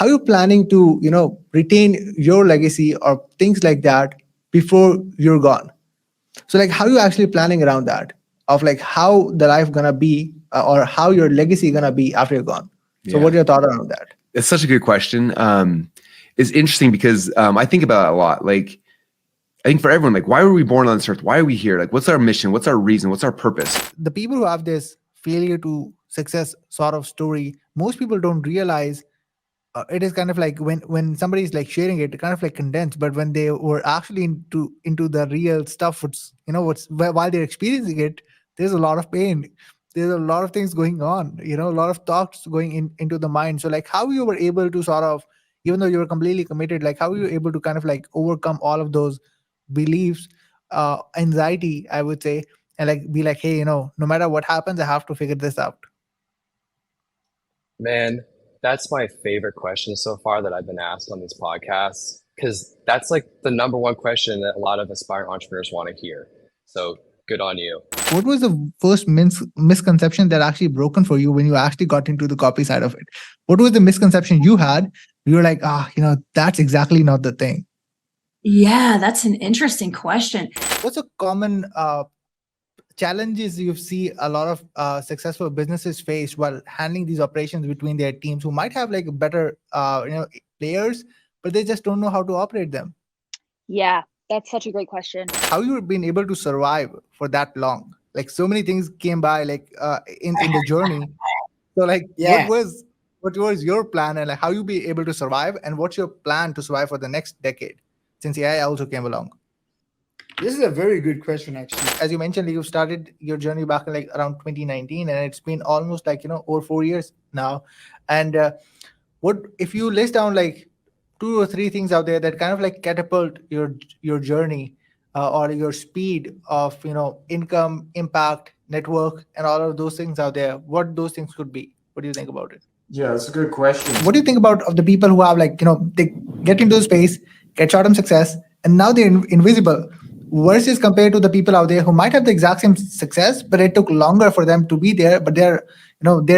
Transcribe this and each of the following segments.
how you planning to, retain your legacy or things like that before you're gone? So like how you actually planning around that of like how the life gonna be or how your legacy gonna be after you're gone. So Yeah. what are your thought around that? It's such a good question. It's interesting because I think about it a lot. Like, I think for everyone, like, why were we born on this earth? Why are we here? Like, what's our mission? What's our reason? What's our purpose? The people who have this failure to success sort of story, most people don't realize it is kind of like when somebody is like sharing it, kind of like condensed. But when they were actually into the real stuff, while they're experiencing it, there's a lot of pain. There's a lot of things going on. A lot of thoughts going into the mind. So like how you were able to sort of, even though you were completely committed, like how you were able to kind of like overcome all of those beliefs, anxiety, I would say, and like be like, hey, no matter what happens, I have to figure this out. Man, that's my favorite question so far that I've been asked on these podcasts, because that's like the number one question that a lot of aspiring entrepreneurs want to hear. So good on you. What was the first misconception that actually broken for you when you actually got into the copy side of it? What was the misconception you had? You were like, that's exactly not the thing. Yeah, that's an interesting question. What's a common challenges you see a lot of successful businesses face while handling these operations between their teams who might have like better players, but they just don't know how to operate them? Yeah, that's such a great question. How you've been able to survive for that long? Like so many things came by like in the journey. So like what was your plan, and like how you be able to survive, and what's your plan to survive for the next decade since AI also came along? This is a very good question, actually. As you mentioned, you started your journey back in like around 2019, and it's been almost like over 4 years now. And what if you list down like 2 or 3 things out there that kind of like catapult your journey or your speed of income, impact, network, and all of those things out there? What those things could be? What do you think about it? Yeah, that's a good question. What do you think about of the people who have like they get into space, get short-term success, and now they're invisible, versus compared to the people out there who might have the exact same success, but it took longer for them to be there, but they're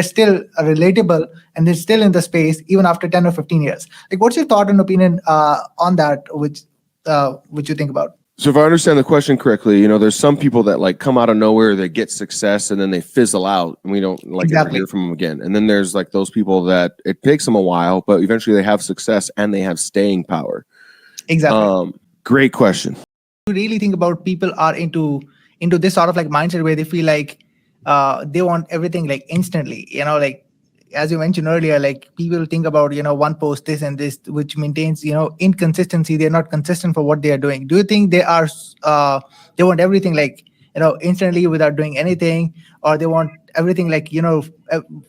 still relatable and they're still in the space even after 10 or 15 years. Like, what's your thought and opinion on that, which you think about? So if I understand the question correctly, there's some people that like come out of nowhere, they get success and then they fizzle out and we don't like ever hear from them again. And then there's like those people that it takes them a while, but eventually they have success and they have staying power. Exactly. Great question. You really think about people are into this sort of like mindset where they feel like they want everything like instantly, like as you mentioned earlier, like people think about one post this and this, which maintains inconsistency. They're not consistent for what they are doing. Do you think they are they want everything like instantly without doing anything, or they want everything like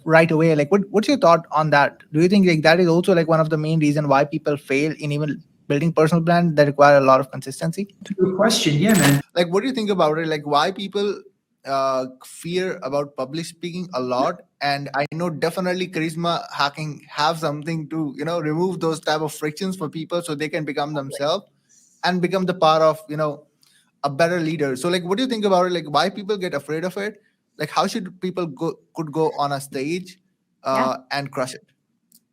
right away? Like what's your thought on that? Do you think like that is also like one of the main reason why people fail in even building personal brand that require a lot of consistency? Good question. Yeah, man. Like, what do you think about it? Like, why people fear about public speaking a lot? And I know definitely charisma hacking have something to remove those type of frictions for people so they can become themselves and become the part of a better leader. So like, what do you think about it? Like, why people get afraid of it? Like, how should people could go on a stage and crush it?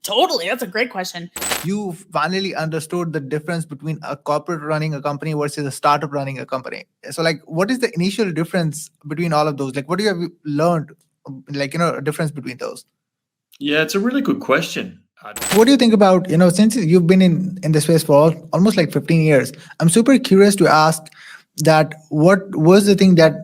Totally. That's a great question. You finally understood the difference between a corporate running a company versus a startup running a company. So like, what is the initial difference between all of those? Like, what do you have learned, like, a difference between those? Yeah, it's a really good question. What do you think about, since you've been in the space for almost like 15 years, I'm super curious to ask that what was the thing that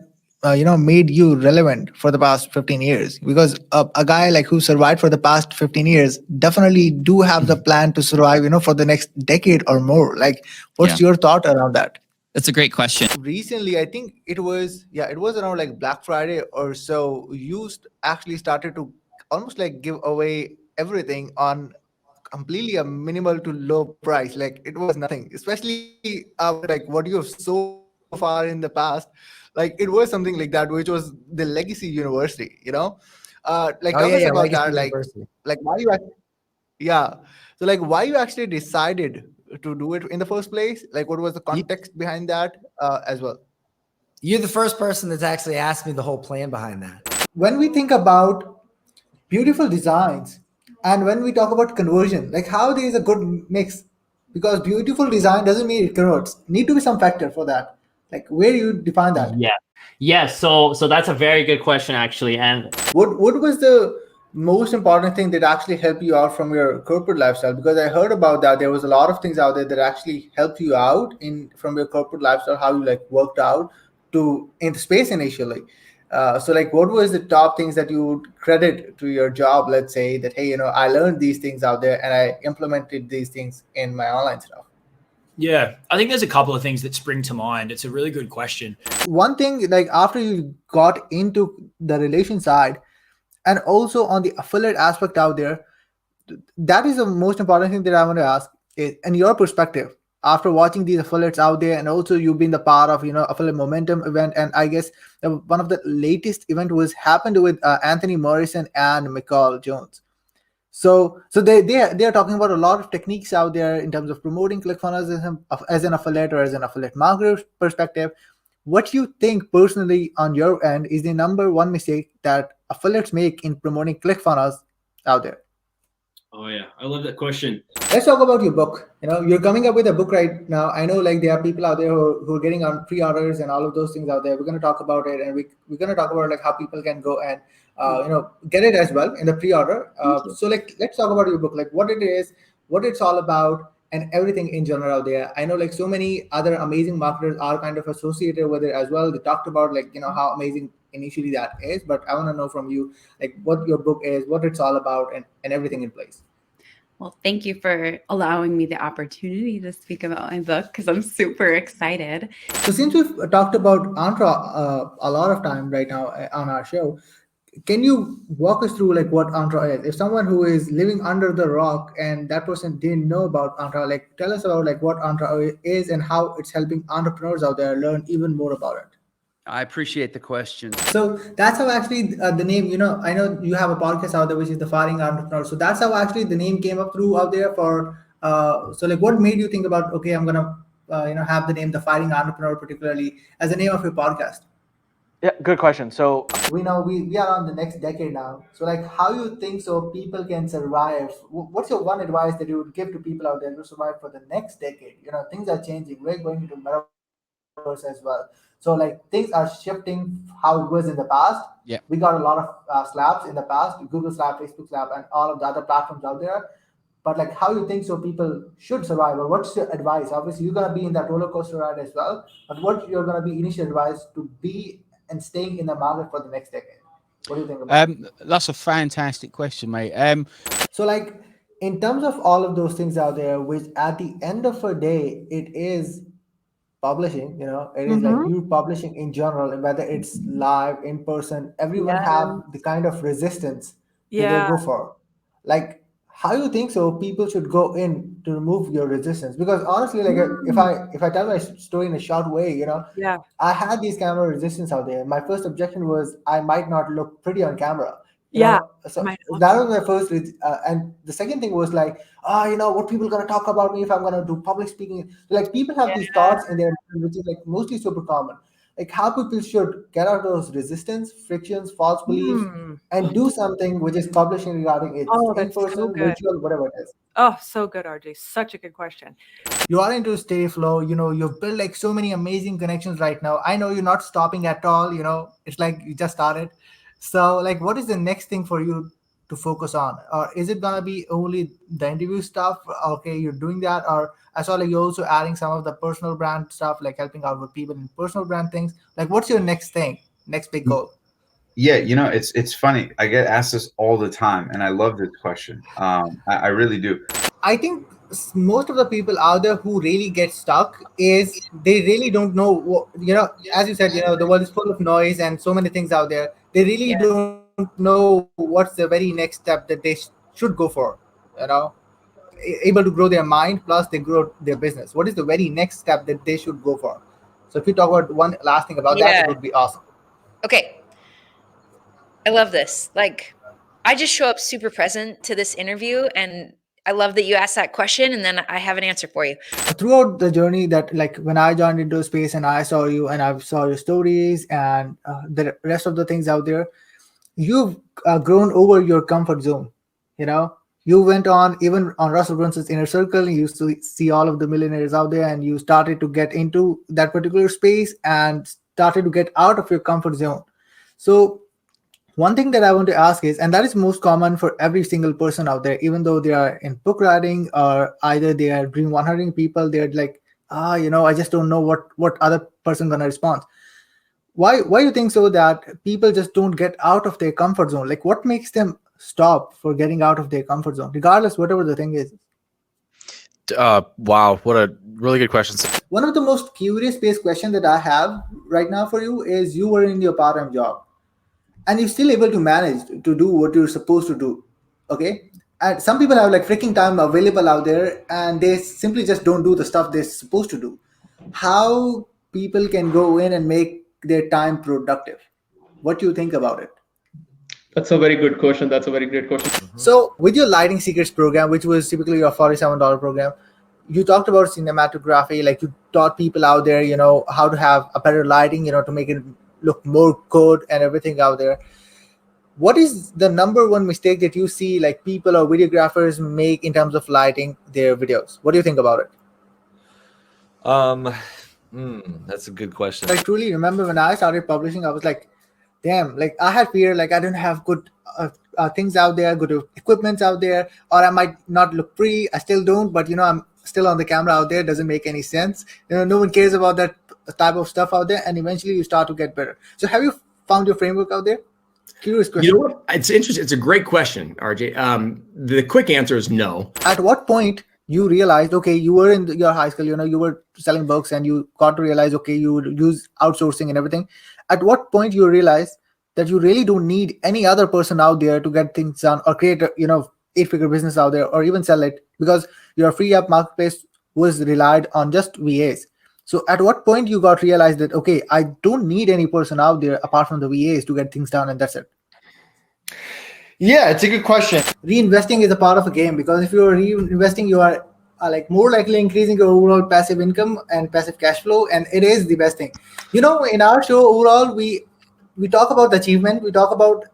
made you relevant for the past 15 years? Because a guy like who survived for the past 15 years definitely do have the plan to survive, for the next decade or more. Like, what's your thought around that? That's a great question. Recently, I think it was around like Black Friday or so, you actually started to almost like give away everything on completely a minimal to low price. Like, it was nothing, especially like what you have so far in the past. Like, it was something like that, which was the Legacy University, like tell us about that, like why you so like why you actually decided to do it in the first place? Like, what was the context behind that as well? You're the first person that's actually asked me the whole plan behind that. When we think about beautiful designs And when we talk about conversion, like how there is a good mix, because beautiful design doesn't mean it converts. Need to be some factor for that. Like where you define that? Yeah. So that's a very good question, actually. And What was the most important thing that actually helped you out from your corporate lifestyle? Because I heard about that there was a lot of things out there that actually helped you out in from your corporate lifestyle, how you like worked out to in space initially. So like what was the top things that you would credit to your job? Let's say that, hey, I learned these things out there and I implemented these things in my online stuff. Yeah, I think there's a couple of things that spring to mind. It's a really good question. One thing, like after you got into the relation side and also on the affiliate aspect out there, that is the most important thing that I want to ask is, in your perspective, after watching these affiliates out there, and also you've been the part of affiliate momentum event, and I guess one of the latest event was happened with Anthony Morrison and Michael Jones. So they are talking about a lot of techniques out there in terms of promoting ClickFunnels as an affiliate or as an affiliate marketer perspective. What you think personally on your end is the number one mistake that affiliates make in promoting ClickFunnels out there? Oh yeah, I love that question. Let's talk about your book. You're coming up with a book right now. I know like there are people out there who are getting on pre-orders and all of those things out there. We're going to talk about it, and we're going to talk about like how people can go and get it as well in the pre-order. So like let's talk about your book, like what it is, what it's all about, and everything in general out there. I know like so many other amazing marketers are kind of associated with it as well. They talked about like how amazing initially that is, but I want to know from you like what your book is, what it's all about, and everything in place. Well, thank you for allowing me the opportunity to speak about my book because I'm super excited. So since we've talked about Antra a lot of time right now on our show, can you walk us through like what Antra is? If someone who is living under the rock and that person didn't know about Antra, like tell us about like what Antra is and how it's helping entrepreneurs out there learn even more about it. I appreciate the question. So that's how actually the name, I know you have a podcast out there, which is the Firing Entrepreneur. So that's how actually the name came up through out there for, so like what made you think about, okay, I'm going to, have the name, the Firing Entrepreneur, particularly as the name of your podcast? Yeah, good question. So we know we are on the next decade now. So like how you think so people can survive? What's your one advice that you would give to people out there to survive for the next decade? Things are changing. We're going into metaverse as well. So like things are shifting how it was in the past. Yeah. We got a lot of slaps in the past, Google slap, Facebook slap, and all of the other platforms out there. But like how you think so people should survive, or what's your advice? Obviously you're gonna be in that roller coaster ride as well. But what you're gonna be initial advice to be and staying in the market for the next decade? What do you think about That's a fantastic question, mate. So like in terms of all of those things out there, which at the end of a day, it is publishing, it is like you publishing in general, whether it's live, in person, everyone have the kind of resistance that they go for. Like how you think so people should go in to remove your resistance? Because honestly, like if I tell my story in a short way, I had these camera resistance out there. My first objection was I might not look pretty on camera. So that was my first and the second thing was like, what people gonna talk about me if I'm gonna do public speaking? Like people have these thoughts in their mind, which is like mostly super common. Like how people should get out of those resistance, frictions, false beliefs, and do something which is publishing regarding it in person, virtual, whatever it is. Oh, so good, RJ. Such a good question. You are into stay flow, you've built like so many amazing connections right now. I know you're not stopping at all, it's like you just started. So like what is the next thing for you to focus on? Or is it gonna be only the interview stuff? Okay, you're doing that. Or I saw like you're also adding some of the personal brand stuff, like helping out with people in personal brand things. Like what's your next thing, next big goal? Yeah, it's funny. I get asked this all the time, and I love this question. I really do. I think most of the people out there who really get stuck is they really don't know what, as you said, the world is full of noise and so many things out there. They really don't know what's the very next step that they should go for, able to grow their mind plus they grow their business. What is the very next step that they should go for? So if you talk about one last thing about that, it would be awesome. Okay. I love this. Like, I just show up super present to this interview, and I love that you asked that question, and then I have an answer for you. Throughout the journey that like when I joined into space and I saw you and I saw your stories and the rest of the things out there, you've grown over your comfort zone, You went on even on Russell Brunson's inner circle. You used to see all of the millionaires out there, and you started to get into that particular space and started to get out of your comfort zone. So one thing that I want to ask is, and that is most common for every single person out there, even though they are in book writing or either they are dream 100 people, they're like, I just don't know what other person gonna respond. Why you think so that people just don't get out of their comfort zone? Like, what makes them stop for getting out of their comfort zone, regardless whatever the thing is? Wow, what a really good question. One of the most curious based questions that I have right now for you is, you were in your part-time job and you're still able to manage to do what you're supposed to do. Okay. And some people have like freaking time available out there and they simply just don't do the stuff they're supposed to do. How people can go in and make their time productive? What do you think about it? That's a very good question. That's a very great question. So with your lighting secrets program, which was typically your $47 program, you talked about cinematography, like you taught people out there, how to have a better lighting, to make it look more good and everything out there. What is the number one mistake that you see like people or videographers make in terms of lighting their videos? What do you think about it? That's a good question. I truly remember when I started publishing, I was like, damn, like I had fear, like I didn't have good things out there, good equipments out there, or I might not look pretty. I still don't, but I'm still on the camera out there. It doesn't make any sense. No one cares about that type of stuff out there, and eventually you start to get better. So have you found your framework out there? Curious question. You know what? It's interesting. It's a great question, RJ. The quick answer is no. At what point you realized, okay, you were in your high school, you were selling books and you got to realize, okay, you would use outsourcing and everything. At what point you realize that you really don't need any other person out there to get things done or create a, 8-figure business out there or even sell it, because your free app marketplace was relied on just VAs. So at what point you got realized that, okay, I don't need any person out there apart from the VAs to get things done, and that's it? Yeah, it's a good question. Reinvesting is a part of a game, because if you're reinvesting, you are like more likely increasing your overall passive income and passive cash flow, and it is the best thing. In our show overall, we talk about the achievement, we talk about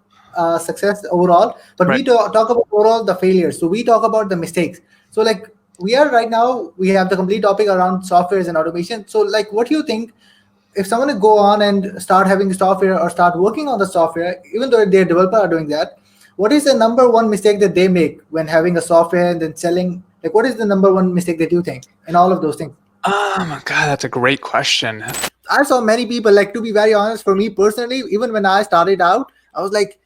success overall, but we talk about overall the failures. So we talk about the mistakes. So like we are right now, we have the complete topic around softwares and automation. So like, what do you think if someone would go on and start having software or start working on the software, even though their developer are doing that, what is the number one mistake that they make when having a software and then selling? Like, what is the number one mistake that you think in all of those things? Oh my God, that's a great question. I saw many people, like, to be very honest, for me personally, even when I started out, I was like,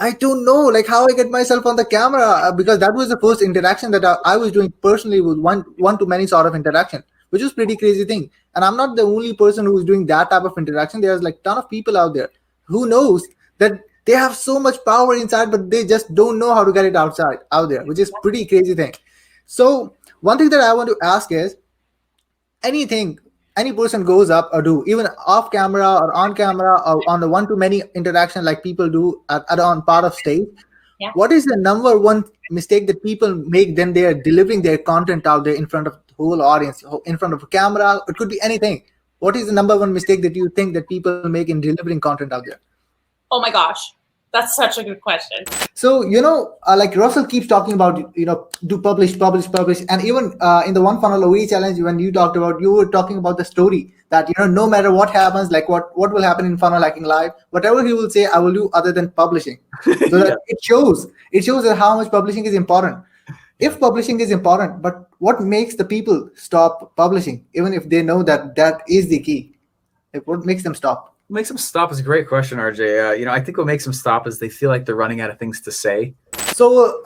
I don't know, like how I get myself on the camera, because that was the first interaction that I was doing personally with one-to-many sort of interaction, which was pretty crazy thing. And I'm not the only person who's doing that type of interaction. There's like a ton of people out there who knows that they have so much power inside, but they just don't know how to get it out there, which is pretty crazy thing. So one thing that I want to ask is, anything any person goes up or do, even off camera or on camera or on the one-to-many interaction like people do on part of stage, what is the number one mistake that people make when they are delivering their content out there in front of the whole audience, in front of a camera? It could be anything. What is the number one mistake that you think that people make in delivering content out there? Oh my gosh, that's such a good question. So, like Russell keeps talking about, do publish. And even in the One Funnel OE challenge, when you talked about, you were talking about the story that, no matter what happens, like what will happen in Funnel Hacking Live, whatever he will say, I will do other than publishing. So that it shows that how much publishing is important. If publishing is important, but what makes the people stop publishing, even if they know that that is the key? Like, what makes them stop? What makes them stop is a great question, RJ. I think what makes them stop is they feel like they're running out of things to say. So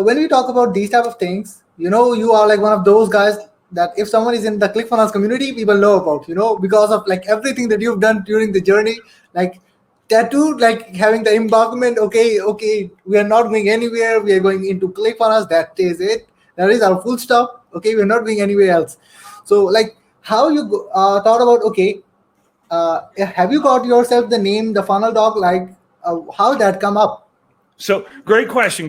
when we talk about these type of things, you are like one of those guys that if someone is in the ClickFunnels community, people know about, because of like everything that you've done during the journey, like tattooed, like having the embarkment. Okay, we are not going anywhere. We are going into ClickFunnels. That is it. That is our full stop. Okay, we're not going anywhere else. So like how you thought about, okay, have you got yourself the name, the funnel dog? Like how that come up? So great question.